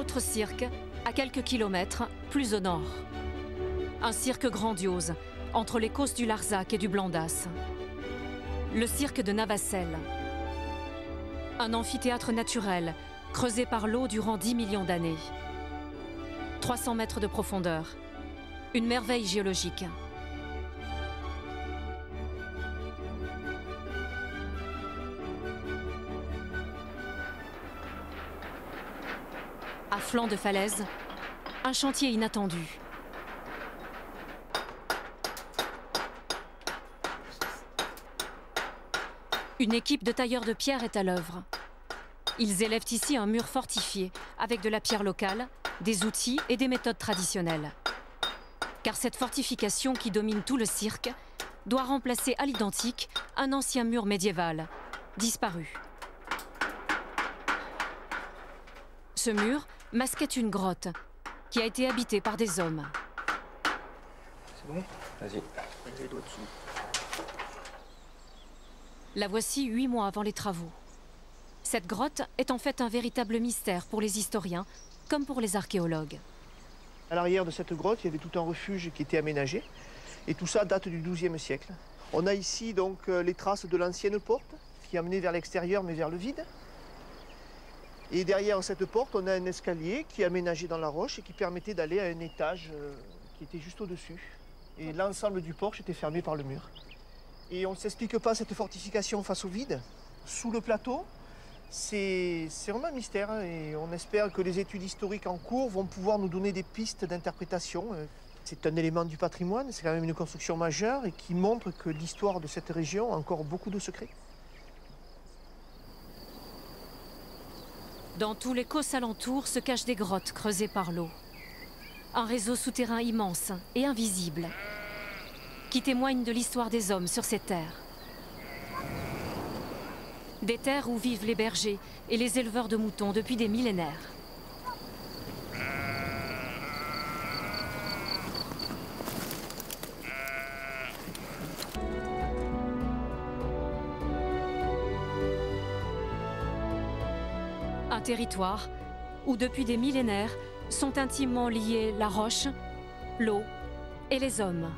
autre cirque, à quelques kilomètres, plus au nord. Un cirque grandiose, entre les causses du Larzac et du Blandas. Le cirque de Navacelles. Un amphithéâtre naturel, creusé par l'eau durant 10 millions d'années. 300 mètres de profondeur. Une merveille géologique. À flanc de falaise, un chantier inattendu. Une équipe de tailleurs de pierre est à l'œuvre. Ils élèvent ici un mur fortifié avec de la pierre locale, des outils et des méthodes traditionnelles. Car cette fortification qui domine tout le cirque doit remplacer à l'identique un ancien mur médiéval, disparu. Ce mur masquait une grotte qui a été habitée par des hommes. C'est bon? Vas-y. Les doigts dessous. La voici 8 mois avant les travaux. Cette grotte est en fait un véritable mystère pour les historiens comme pour les archéologues. À l'arrière de cette grotte, il y avait tout un refuge qui était aménagé. Et tout ça date du XIIe siècle. On a ici donc les traces de l'ancienne porte qui amenait vers l'extérieur mais vers le vide. Et derrière cette porte, on a un escalier qui est aménagé dans la roche et qui permettait d'aller à un étage qui était juste au-dessus. Et l'ensemble du porche était fermé par le mur. Et on ne s'explique pas cette fortification face au vide. Sous le plateau, c'est vraiment un mystère. Et on espère que les études historiques en cours vont pouvoir nous donner des pistes d'interprétation. C'est un élément du patrimoine, c'est quand même une construction majeure et qui montre que l'histoire de cette région a encore beaucoup de secrets. Dans tous les causses alentours se cachent des grottes creusées par l'eau. Un réseau souterrain immense et invisible qui témoigne de l'histoire des hommes sur ces terres. Des terres où vivent les bergers et les éleveurs de moutons depuis des millénaires. Un territoire où depuis des millénaires sont intimement liés la roche, l'eau et les hommes.